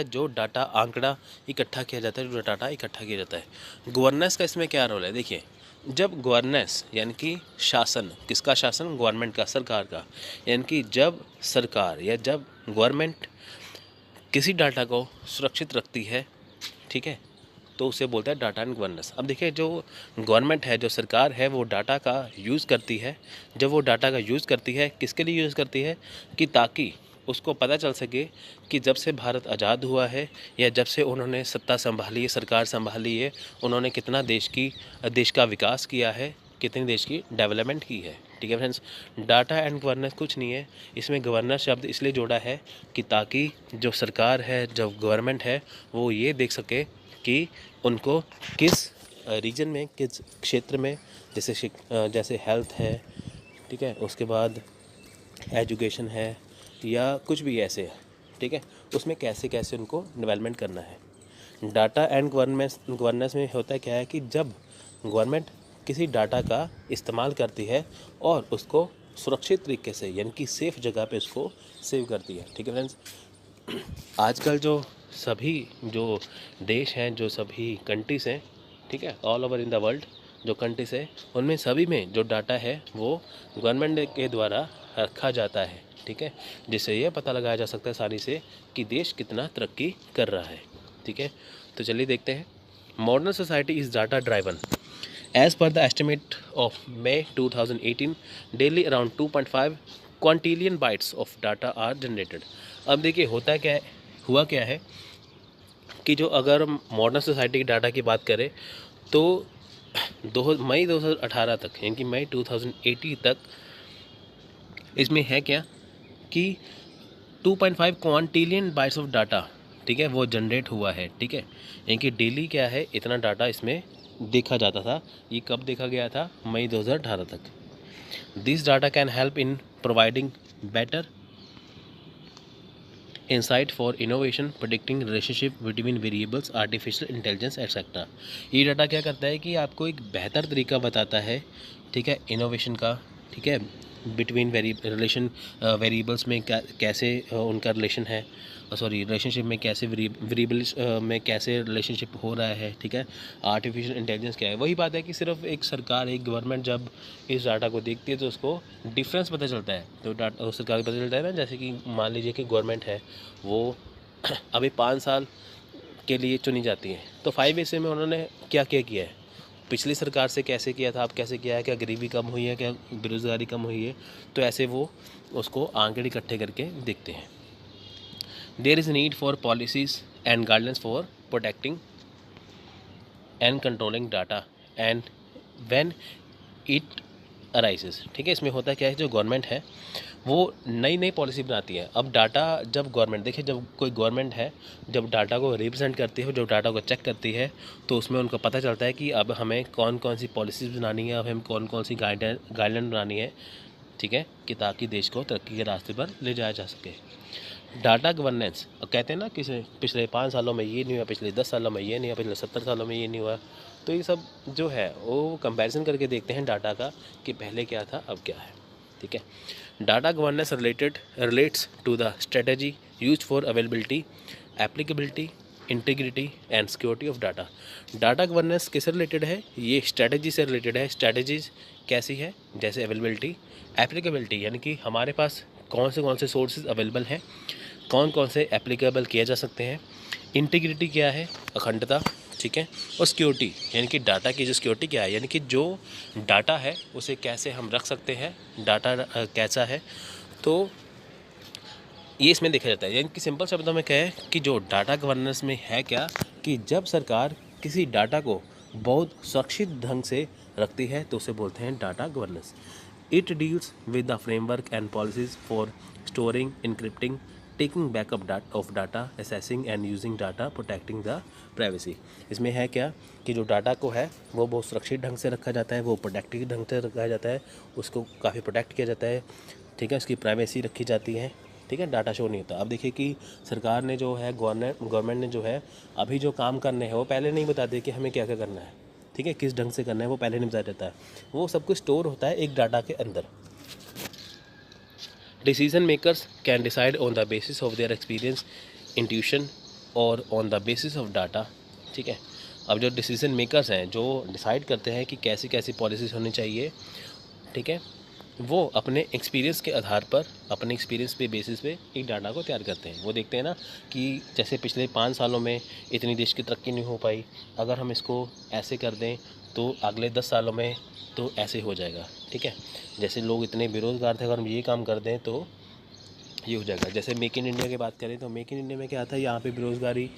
जो डाटा आंकड़ा इकट्ठा किया जाता है, जो डाटा इकट्ठा किया जाता है। गवर्नेंस का इसमें क्या रोल है? देखिए, जब गवर्नेंस यानी कि शासन, किसका शासन? गवर्नमेंट का, सरकार का। यानी कि जब सरकार या जब गवर्नमेंट किसी डाटा को सुरक्षित रखती है, ठीक है, तो उसे बोलता है डाटा एंड गवर्नेंस। अब देखिए, जो गवर्नमेंट है, जो सरकार है, वो डाटा का यूज़ करती है। जब वो डाटा का यूज़ करती है, किसके लिए यूज़ करती है? कि ताकि उसको पता चल सके कि जब से भारत आज़ाद हुआ है या जब से उन्होंने सत्ता संभाली है, सरकार संभाली है, उन्होंने कितना देश का विकास किया है, कितनी देश की डेवलपमेंट की है। ठीक है फ्रेंड्स, डाटा एंड गवर्नेंस कुछ नहीं है, इसमें गवर्नेंस शब्द इसलिए जोड़ा है कि ताकि जो सरकार है, जो गवर्नमेंट है, वो ये देख सके कि उनको किस रीजन में, किस क्षेत्र में, जैसे हेल्थ है, ठीक है, उसके बाद एजुकेशन है या कुछ भी ऐसे है, ठीक है, उसमें कैसे कैसे उनको डेवलपमेंट करना है। डाटा एंड गवर्नेंस में होता है क्या है कि जब गवर्नमेंट किसी डाटा का इस्तेमाल करती है और उसको सुरक्षित तरीके से यानी कि सेफ़ जगह पे उसको सेव करती है। ठीक है फ्रेंड्स, आजकल जो देश हैं, जो सभी कंट्रीज़ हैं, ठीक है, all over in the world जो कंट्रीज़ है, उनमें सभी में जो डाटा है वो गवर्नमेंट के द्वारा रखा जाता है। ठीक है, जिससे ये पता लगाया जा सकता है आसानी से कि देश कितना तरक्की कर रहा है। ठीक है, तो चलिए देखते हैं। Modern society is data driven. As per the estimate of May 2018, daily around 2.5 quintillion bytes of data are generated। अब देखिए हुआ क्या है कि जो अगर मॉडर्न सोसाइटी की डाटा की बात करें तो मई 2018 तक, यानी कि मई 2080 तक इसमें है क्या कि 2.5 क्वांटिलियन बाइट्स ऑफ डाटा, ठीक है, वो जनरेट हुआ है। ठीक है, यानी कि डेली क्या है, इतना डाटा इसमें देखा जाता था। ये कब देखा गया था? मई 2018 तक। This data can help in providing better insight for innovation, predicting relationship between variables, artificial intelligence etcetera. ये डाटा क्या करता है कि आपको एक बेहतर तरीका बताता है, ठीक है, इनोवेशन का, ठीक है, बिटवीन वेरिएबल्स में कैसे उनका रिलेशन है, रिलेशनशिप में कैसे वेरिएबल्स में कैसे रिलेशनशिप हो रहा है। ठीक है, आर्टिफिशियल इंटेलिजेंस क्या है? वही बात है कि सिर्फ एक सरकार, एक गवर्नमेंट जब इस डाटा को देखती है तो उसको डिफरेंस पता चलता है। तो डाटा सरकार को पता चलता है ना, जैसे कि मान लीजिए कि गवर्नमेंट है वो अभी 5 साल के लिए चुनी जाती है, तो 5 ऐसे में उन्होंने क्या क्या किया है, पिछली सरकार से कैसे किया था, अब कैसे किया है, क्या गरीबी कम हुई है, क्या बेरोज़गारी कम हुई है, तो ऐसे वो उसको आंकड़े इकट्ठे करके देखते हैं। There is need for policies and guidelines for protecting and controlling data and when it arises. ठीक है, इसमें होता क्या है, जो गवर्नमेंट है वो नई नई पॉलिसी बनाती है। अब डाटा जब गवर्नमेंट, देखिए, जब कोई गवर्नमेंट है जब डाटा को रिप्रेजेंट करती है, जब डाटा को चेक करती है, तो उसमें उनको पता चलता है कि अब हमें कौन कौन सी पॉलिसीज़ बनानी है, अब हमें कौन कौन सी गाइडलाइन बनानी है, ठीक है, कि ताकि देश को तरक्की के रास्ते पर ले जाया जा सके। डाटा गवर्नेंस, कहते हैं ना कि पिछले 5 सालों में ये नहीं हुआ, पिछले 10 सालों में ये नहीं हुआ, पिछले 70 सालों में ये नहीं हुआ, तो ये सब जो है वो कंपैरिजन करके देखते हैं डाटा का कि पहले क्या था, अब क्या है। ठीक है, data governance relates to the strategy used for availability, applicability, integrity and security of data. Data governance किससे रिलेटेड है? ये स्ट्रेटजी से रिलेटेड है। स्ट्रेटजीज कैसी है? जैसे अवेलेबिलिटी, एप्लीकेबिलिटी, यानी कि हमारे पास कौन से सोर्सेज अवेलेबल हैं, कौन कौन से एप्लीकेबल किए जा सकते हैं। इंटीग्रिटी क्या है? अखंडता, ठीक है, और सिक्योरिटी, यानी कि डाटा की जो सिक्योरिटी क्या है, यानी कि जो डाटा है उसे कैसे हम रख सकते हैं, डाटा कैसा है, तो ये इसमें देखा जाता है। यानी कि सिंपल शब्दों में कहें कि जो डाटा गवर्नेंस में है क्या, कि जब सरकार किसी डाटा को बहुत सुरक्षित ढंग से रखती है तो उसे बोलते हैं data governance. It deals with the framework and policies for storing, encrypting, taking backup of data, assessing and using data, protecting the privacy. इसमें है क्या कि जो डाटा को है वो बहुत सुरक्षित ढंग से रखा जाता है, वो प्रोटेक्टिव ढंग से रखा जाता है, उसको काफ़ी प्रोटेक्ट किया जाता है, ठीक है, उसकी प्राइवेसी रखी जाती है, ठीक है, डाटा शो नहीं होता। अब देखिए कि सरकार ने जो है, गवर्नमेंट ने जो है अभी जो काम करने हैं वो पहले नहीं बताते कि हमें क्या क्या करना है, ठीक है, किस ढंग से करना है वो पहले नहीं बताया जाता है, वो सब कुछ स्टोर होता है एक डाटा के अंदर। Decision makers can decide on the basis of their experience, intuition और on the basis of data, ठीक है। अब जो डिसीजन मेकर्स हैं, जो डिसाइड करते हैं कि कैसी कैसी पॉलिसीज़ होनी चाहिए, ठीक है, वो अपने एक्सपीरियंस के आधार पर, अपने एक्सपीरियंस पे बेसिस पे एक डाटा को तैयार करते हैं। वो देखते हैं ना कि जैसे पिछले 5 सालों में इतनी देश की तरक्की नहीं हो पाई, अगर हम इसको ऐसे कर दें तो अगले 10 सालों में तो ऐसे हो जाएगा, ठीक है। जैसे लोग इतने बेरोज़गार थे, अगर हम ये काम कर दें तो ये हो जाएगा। जैसे मेक इन इंडिया की बात करें तो मेक इन इंडिया में क्या था, यहाँ पे बेरोज़गारी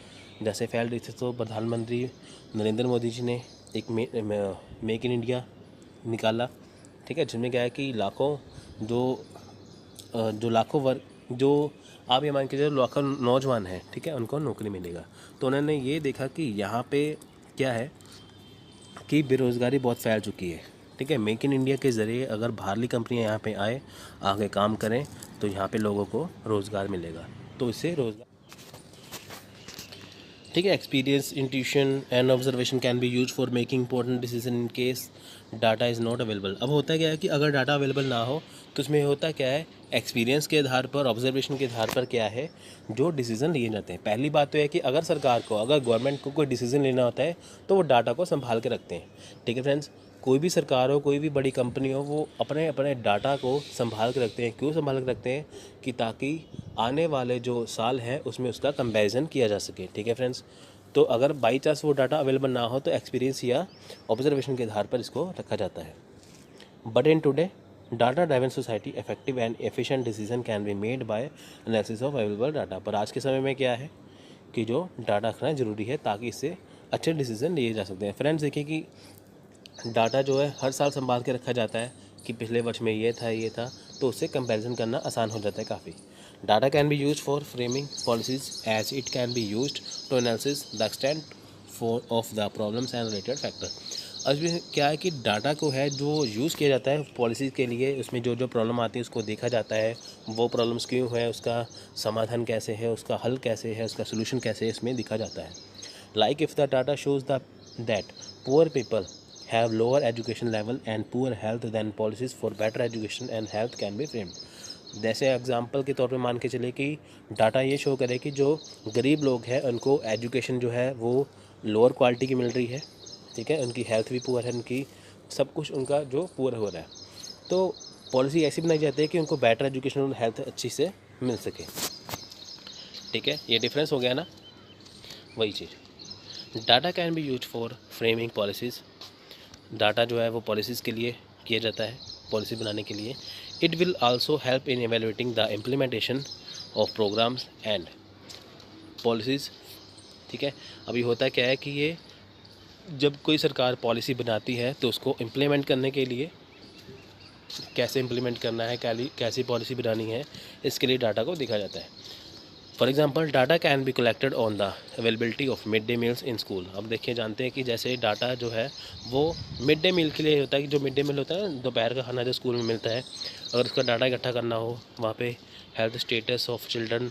जैसे फैल रही थी, तो प्रधानमंत्री नरेंद्र मोदी जी ने एक मेक इन इंडिया निकाला, ठीक है, जिसमें क्या है कि लाखों जो लाखों वर्ग, जो आप ये मान के चलो लाखों नौजवान हैं, ठीक है, उनको नौकरी मिलेगा। तो उन्होंने ये देखा कि यहाँ पे क्या है कि बेरोज़गारी बहुत फैल चुकी है, ठीक है। मेक इन इंडिया के ज़रिए अगर बाहरली कंपनियाँ यहाँ पे आए, आगे काम करें, तो यहाँ पे लोगों को रोज़गार मिलेगा, तो इससे रोज़गार, ठीक है। Experience, intuition and observation can be use for making important decision in case data is not available. अब होता क्या है कि अगर डाटा अवेलेबल ना हो तो इसमें होता क्या है, एक्सपीरियंस के आधार पर, ऑब्जर्वेशन के आधार पर क्या है जो डिसीज़न लिए जाते हैं। पहली बात तो है कि अगर सरकार को, अगर गवर्नमेंट को कोई डिसीज़न लेना होता है तो वो डाटा को संभाल के रखते हैं, ठीक है फ्रेंड्स। कोई भी सरकार हो, कोई भी बड़ी कंपनी हो, वो अपने अपने डाटा को संभाल के रखते हैं। क्यों संभाल के रखते हैं? कि ताकि आने वाले जो साल है उसमें उसका कंपैरिजन किया जा सके, ठीक है फ्रेंड्स। तो अगर बाई चांस वो डाटा अवेलेबल ना हो तो एक्सपीरियंस या ऑब्जर्वेशन के आधार पर इसको रखा जाता है। But in today data driven society effective and efficient decision can be made by analysis of available data. पर आज के समय में क्या है कि जो डाटा रखना ज़रूरी है ताकि इससे अच्छे डिसीजन लिए जा सकते हैं। फ्रेंड्स देखिए कि डाटा जो है हर साल संभाल के रखा जाता है कि पिछले वर्ष में ये था, तो उससे कंपैरिजन करना आसान हो जाता है काफ़ी। Data can be use for framing policies as it can be use to analysis the extent for of the problems and related factor. अब इसमें क्या है कि डाटा को है जो यूज़ किया जाता है पॉलिसीज़ के लिए, उसमें जो जो प्रॉब्लम आती है उसको देखा जाता है, वो प्रॉब्लम्स क्यों है, उसका समाधान कैसे है, उसका हल कैसे है, उसका सोल्यूशन कैसे है, इसमें दिखा जाता है। Like if the data shows the that poor people have lower education level and poor health then policies for better education and health can be framed। जैसे एग्जांपल के तौर पे मान के चले कि डाटा ये शो करे कि जो गरीब लोग हैं उनको एजुकेशन जो है वो लोअर क्वालिटी की मिल रही है, ठीक है, उनकी हेल्थ भी पुअर है, उनकी सब कुछ उनका जो पुअर हो रहा है, तो पॉलिसी ऐसी बनाई जाती है कि उनको बेटर एजुकेशन और हेल्थ अच्छी से मिल सके, ठीक है। ये डिफरेंस हो गया ना, वही चीज़। Data can be use for framing policies. Data जो है वो पॉलिसीज़ के लिए किया जाता है, पॉलिसी बनाने के लिए। It will also help in evaluating the implementation of programmes and policies, ठीक है। अभी होता क्या है कि ये जब कोई सरकार पॉलिसी बनाती है तो उसको इम्प्लीमेंट करने के लिए कैसे इम्प्लीमेंट करना है, कैसी पॉलिसी बनानी है, इसके लिए डाटा को देखा जाता है। For example data can be collected on the availability of mid day meals in school. अब देखिए, जानते हैं कि जैसे डाटा जो है वो मिड डे मील के लिए होता है कि जो मिड डे मील होता है ना, दोपहर का खाना जो स्कूल में मिलता है, अगर उसका डाटा इकट्ठा करना हो, वहाँ पे health status of children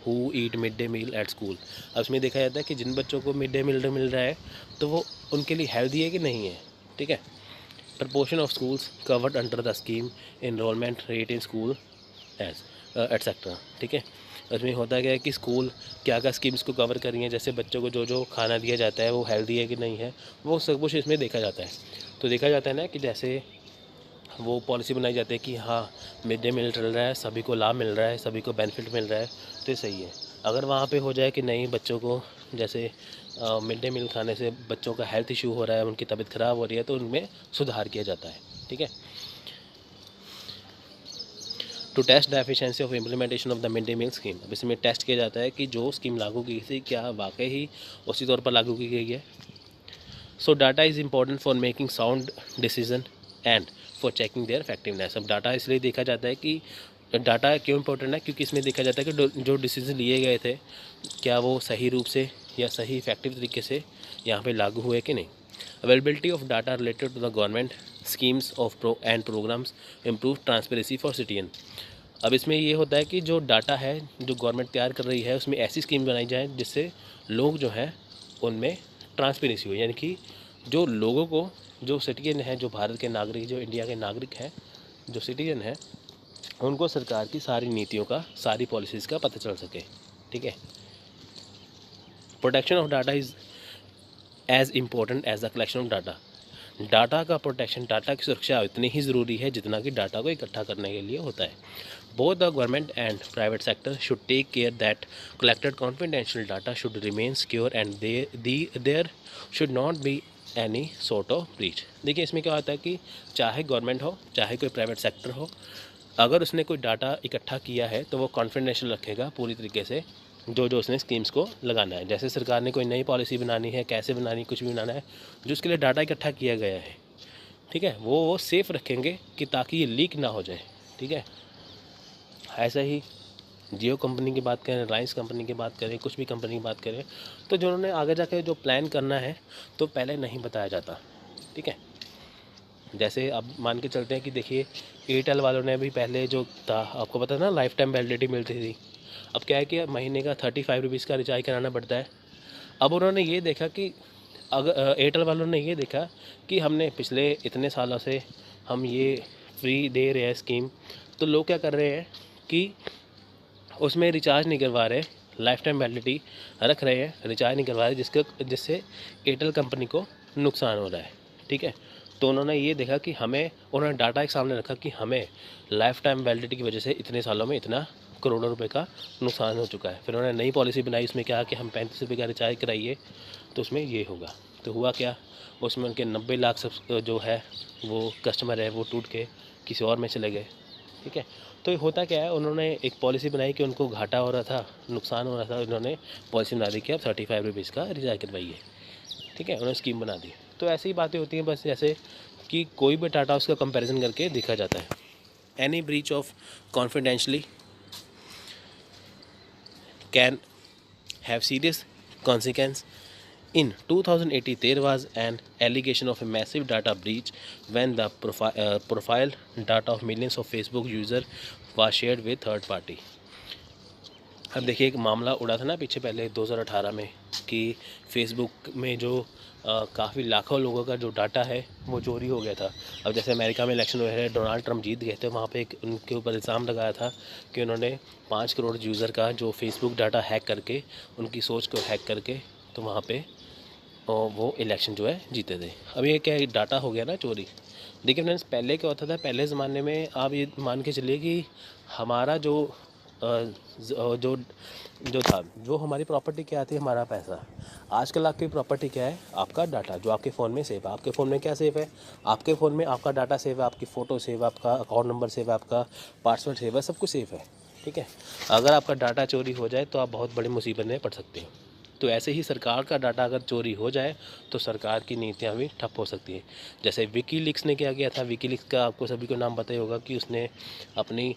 who eat mid day meal at school. अब उसमें देखा जाता है कि जिन बच्चों को मिड डे मील मिल रहा है तो वो उनके लिए हेल्दी है कि नहीं है, ठीक है। Proportion of schools covered under the scheme, enrolment rate in school as etcetera, ठीक है। उसमें होता क्या है कि स्कूल क्या क्या स्कीम्स को कवर करी हैं, जैसे बच्चों को जो जो खाना दिया जाता है वो हेल्दी है कि नहीं है, वो सब कुछ इसमें देखा जाता है। तो देखा जाता है ना कि जैसे वो पॉलिसी बनाई जाती है कि हाँ मिड डे मील चल रहा है, सभी को लाभ मिल रहा है, सभी को बेनिफिट मिल रहा है, तो ये सही है। अगर वहाँ पे हो जाए कि नहीं, बच्चों को जैसे मिड डे मील खाने से बच्चों का हेल्थ इशू हो रहा है, उनकी तबीयत ख़राब हो रही है, तो उनमें सुधार किया जाता है, ठीक है। To test the efficiency of implementation of the mid day meal scheme. अब इसमें टेस्ट किया जाता है कि जो स्कीम लागू की थी क्या वाकई ही उसी तौर पर लागू की गई है। सो data is important for making sound decision and for checking there effectiveness. अब डाटा इसलिए देखा जाता है कि डाटा क्यों इंपॉर्टेंट है, क्योंकि इसमें देखा जाता है कि जो डिसीजन लिए गए थे क्या वो सही रूप से या सही इफेक्टिव तरीके से यहाँ पे लागू हुए कि नहीं। Availability of data related to the government schemes of and programmes improve transparency for citizen. अब इसमें ये होता है कि जो डाटा है जो गवर्नमेंट तैयार कर रही है उसमें ऐसी स्कीम बनाई जाए जिससे लोग जो हैं उनमें ट्रांसपेरेंसी हो, यानी कि जो लोगों को, जो सिटीजन है, जो भारत के नागरिक, जो इंडिया के नागरिक हैं, जो सिटीजन हैं, उनको सरकार की सारी नीतियों का, सारी पॉलिसीज़ का पता चल सके, ठीक है। Protection of data is as important as the collection of data. Data का प्रोटेक्शन, डाटा की सुरक्षा उतनी ही ज़रूरी है जितना कि डाटा को इकट्ठा करने के लिए होता है। Both the government and private sector should take care that collected confidential data should remain secure and there should not be any sort of breach. देखिए इसमें क्या होता है कि चाहे गवर्नमेंट हो चाहे कोई प्राइवेट सेक्टर हो, अगर उसने कोई डाटा इकट्ठा किया है तो वो कॉन्फिडेंशियल रखेगा पूरी तरीके से, जो जो उसने स्कीम्स को लगाना है। जैसे सरकार ने कोई नई पॉलिसी बनानी है, कैसे बनानी, कुछ भी बनाना है, जो उसके लिए डाटा इकट्ठा किया गया है, ठीक है, वो सेफ़ रखेंगे कि ताकि ये लीक ना हो जाए, ठीक है। ऐसा ही जियो कंपनी की बात करें, रिलायंस कंपनी की बात करें, कुछ भी कंपनी की बात करें, तो जो उन्होंने आगे जाके जो प्लान करना है तो पहले नहीं बताया जाता, ठीक है। जैसे अब मान के चलते हैं कि देखिए एयरटेल वालों ने भी पहले जो था, आपको पता था ना, लाइफ टाइम वैलिडिटी मिलती थी। अब क्या है कि महीने का 35 रुपीज़ का रिचार्ज कराना पड़ता है। अब उन्होंने ये देखा कि अगर एयरटेल वालों ने ये देखा कि हमने पिछले इतने सालों से हम ये फ्री दे रहे हैं स्कीम, तो लोग क्या कर रहे हैं कि उसमें रिचार्ज नहीं करवा रहे, लाइफ टाइम वैलिडिटी रख रहे हैं, रिचार्ज नहीं करवा रहे, जिससे एयरटेल कंपनी को नुकसान हो रहा है, ठीक है। तो उन्होंने ये देखा कि उन्होंने डाटा एक सामने रखा कि हमें लाइफ टाइम वैलिडिटी की वजह से इतने सालों में इतना करोड़ों रुपए का नुकसान हो चुका है। फिर उन्होंने नई पॉलिसी बनाई, उसमें क्या कि हम 35 रुपये का रिचार्ज कराइए तो उसमें ये होगा। तो हुआ क्या, उसमें उनके 90 लाख सब जो है वो कस्टमर है वो टूट के किसी और में चले गए, ठीक है। तो ये होता क्या है, उन्होंने एक पॉलिसी बनाई कि उनको घाटा हो रहा था, नुकसान हो रहा था, उन्होंने पॉलिसी बना दी कि आप 35 रुपीज़ का रिचार्ज करवाइए, ठीक है, उन्होंने स्कीम बना दी। तो ऐसी ही बातें होती हैं बस, जैसे कि कोई भी डाटा उसका कंपैरिजन करके देखा जाता है। Any breach of confidentiality can have serious consequence. In 2018, there was an allegation of a massive data breach when the profile data of millions of Facebook users was shared with third party. अब देखिए एक मामला उड़ा था ना पीछे पहले 2018 में कि फेसबुक में जो काफ़ी लाखों लोगों का जो डाटा है वो चोरी हो गया था। अब जैसे अमेरिका में इलेक्शन हुए हैं, डोनाल्ड ट्रंप जीत गए थे, वहाँ पे एक उनके ऊपर इल्ज़ाम लगाया था कि उन्होंने 5 करोड़ यूज़र का जो फेसबुक डाटा हैक करके, उनकी सोच को हैक करके, तो वहाँ पे वो इलेक्शन जो है जीते थे। अब ये क्या डाटा हो गया ना चोरी। देखिए फ्रेंड्स, पहले क्या होता था, पहले ज़माने में आप ये मान के चलिए कि हमारा जो जो जो था, जो हमारी प्रॉपर्टी क्या थी, हमारा पैसा। आजकल आपकी प्रॉपर्टी क्या है, आपका डाटा जो आपके फ़ोन में सेव है। आपके फ़ोन में क्या सेव है, आपके फ़ोन में आपका डाटा सेव है, आपकी फ़ोटो सेव है, आपका अकाउंट नंबर सेव है, आपका पासवर्ड सेव है, सब कुछ सेव है, ठीक है। अगर आपका डाटा चोरी हो जाए तो आप बहुत बड़ी मुसीबत में पड़ सकते हैं। तो ऐसे ही सरकार का डाटा अगर चोरी हो जाए तो सरकार की नीतियाँ भी ठप हो सकती हैं। जैसे विकीलीक्स ने क्या किया था, विकीलीक्स का आपको सभी को नाम पता ही होगा कि उसने अपनी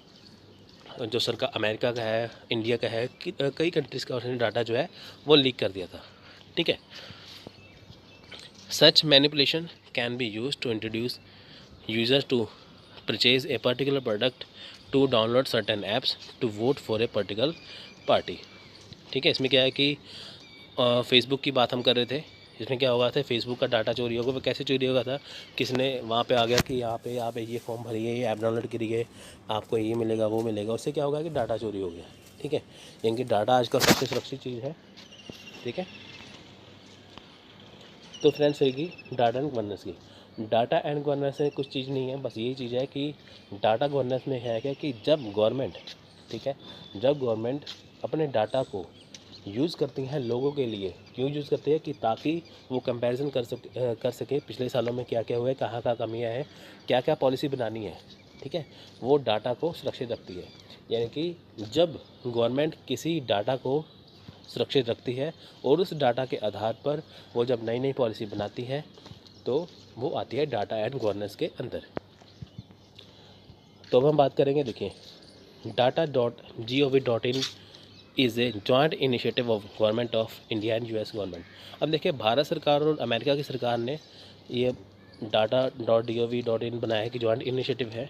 जो सरकार, अमेरिका का है, इंडिया का है, कि कई कंट्रीज़ का उसने डाटा जो है वो लीक कर दिया था, ठीक है। Such manipulation can be use to introduce users to purchase a particular product, to download certain apps, to vote for a particular party, ठीक है। इसमें क्या है कि फेसबुक की बात हम कर रहे थे, इसमें क्या हुआ था, फेसबुक का डाटा चोरी होगा। वो कैसे चोरी होगा था, किसने वहाँ पे आ गया कि यहाँ पे ये फॉर्म भरिए, ये ऐप डाउनलोड करिए, आपको ये मिलेगा वो मिलेगा, उससे क्या होगा कि डाटा चोरी हो गया, ठीक है। यानी कि डाटा आजकल सबसे सुरक्षित चीज़ है, ठीक है। तो फ्रेंड्स रहेगी डाटा एंड गवर्नेंस की। डाटा एंड गवर्नेंस में कुछ चीज़ नहीं है, बस यही चीज़ है कि डाटा गवर्नेंस में है क्या कि जब गवर्नमेंट, ठीक है, जब गवर्नमेंट अपने डाटा को यूज़ करती हैं लोगों के लिए, क्यों यूज़ करती है कि ताकि वो कंपैरिजन कर सके पिछले सालों में क्या क्या हुआ है, कहाँ कहाँ कमियाँ हैं, क्या क्या पॉलिसी बनानी है, ठीक है। वो डाटा को सुरक्षित रखती है। यानी कि जब गवर्नमेंट किसी डाटा को सुरक्षित रखती है और उस डाटा के आधार पर वो जब नई नई पॉलिसी बनाती है तो वो आती है डाटा एंड गवर्नेंस के अंदर। तो अब हम बात करेंगे, देखिए data.gov.in is a joint initiative of government of India and US government. अब देखिए भारत सरकार और अमेरिका की सरकार ने ये data.gov.in बनाया है कि जॉइंट इनिशिएटिव है,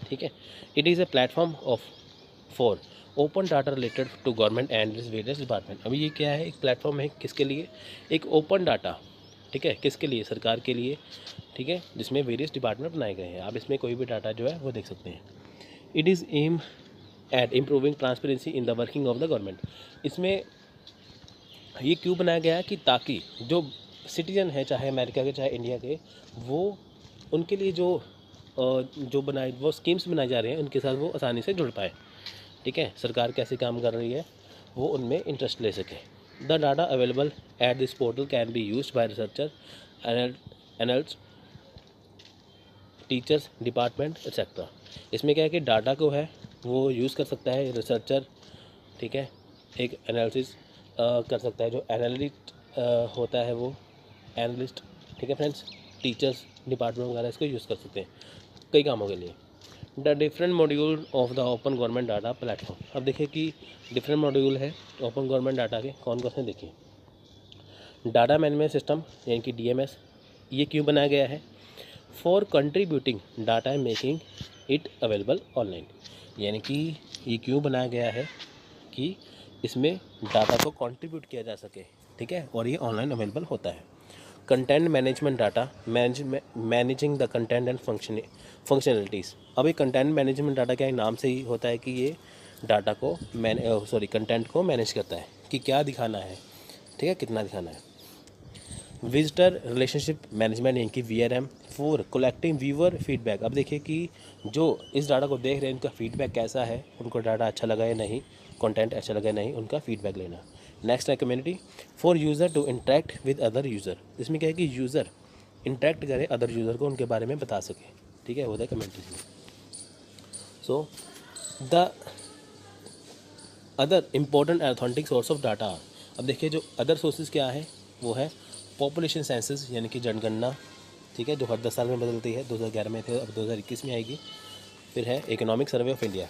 ठीक है। It is a platform of for open data related to government and various department. अभी ये क्या है, एक प्लेटफॉर्म है किसके लिए, एक ओपन डाटा, ठीक है, किसके लिए, सरकार के लिए, ठीक है, जिसमें वेरियस डिपार्टमेंट बनाए गए हैं। आप इसमें कोई भी डाटा जो है वो देख सकते हैं। It is aim at improving transparency in the working of the government. इसमें ये क्यों बनाया गया है कि ताकि जो सिटीजन है, चाहे अमेरिका के चाहे इंडिया के, वो उनके लिए जो बनाए वो स्कीम्स बनाए जा रहे हैं उनके साथ वो आसानी से जुड़ पाए। ठीक है, सरकार कैसे काम कर रही है वो उनमें इंटरेस्ट ले सके। The data available at this portal can be used by researcher, analyst, teachers, department etcetera. इसमें क्या है कि डाटा को है वो यूज़ कर सकता है रिसर्चर, ठीक है, एक एनालिसिस कर सकता है, जो एनालिस्ट होता है वो एनालिस्ट, ठीक है फ्रेंड्स, टीचर्स, डिपार्टमेंट वगैरह इसको यूज़ कर सकते हैं कई कामों के लिए। The different module of the open government data platform. अब देखिए कि डिफरेंट मॉड्यूल है ओपन गवर्नमेंट डाटा के, कौन कौन से देखिए। डाटा मैनेजमेंट सिस्टम यानी कि DMS, ये क्यों बनाया गया है? For contributing data making it available online. यानी कि ये क्यों बनाया गया है कि इसमें डाटा को कंट्रीब्यूट किया जा सके, ठीक है, और ये ऑनलाइन अवेलेबल होता है। Content management data managing the content and functionalities. अब ये कंटेंट मैनेजमेंट डाटा क्या है, नाम से ही होता है कि ये डाटा को कंटेंट को मैनेज करता है कि क्या दिखाना है, ठीक है, कितना दिखाना है। विजिटर रिलेशनशिप मैनेजमेंट यानी कि VRM, for collecting viewer feedback. अब देखिए कि जो इस डाटा को देख रहे हैं उनका फीडबैक कैसा है, उनको डाटा अच्छा लगा या नहीं, कंटेंट अच्छा लगा या नहीं, उनका फीडबैक लेना। नेक्स्ट है community, for user to interact with other user. इसमें क्या है कि यूज़र इंटरेक्ट करे अदर यूज़र को, उनके बारे में बता सके, ठीक है, वो है community. So the other important authentic source of data. अब देखिए जो अदर सोर्सेज क्या है वो है पॉपुलेशन सेंसस यानी कि जनगणना, ठीक है, जो हर 10 साल में बदलती है, 2011 में थे, अब 2021 में आएगी। फिर है इकोनॉमिक सर्वे ऑफ इंडिया,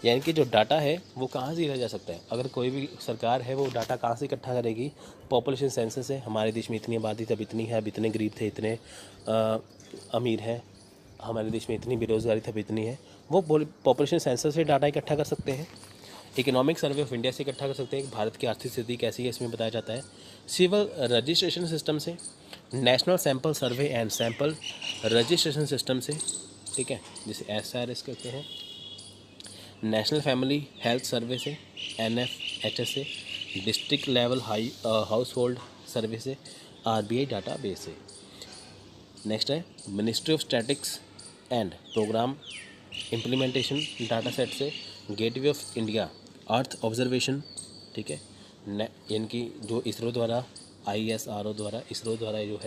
यानी कि जो डाटा है वो कहाँ से लिया जा सकता है। अगर कोई भी सरकार है वो डाटा कहाँ से इकट्ठा करेगी, पॉपुलेशन सेंसस है, हमारे देश में इतनी आबादी तब इतनी है, अब इतने गरीब थे, इतने अमीर हैं, हमारे देश में इतनी बेरोज़गारी तब इतनी है, वो पॉपुलेशन सेंसस से डाटा इकट्ठा कर सकते हैं। इकोनॉमिक सर्वे ऑफ इंडिया से इकट्ठा कर सकते हैं, भारत की आर्थिक स्थिति कैसी है इसमें बताया जाता है। सिविल रजिस्ट्रेशन सिस्टम से, national sample survey and sample registration system से, ठीक है, जिसे SRS कहते हैं। नेशनल फैमिली हेल्थ सर्वे से, NFHS से, district level household survey से, RBI डाटा बेस से। नेक्स्ट है ministry of statistics and programme implementation data set से, gateway of India earth observation, ठीक है, यानी कि जो ISRO द्वारा, ISRO द्वारा, ISRO द्वारा जो है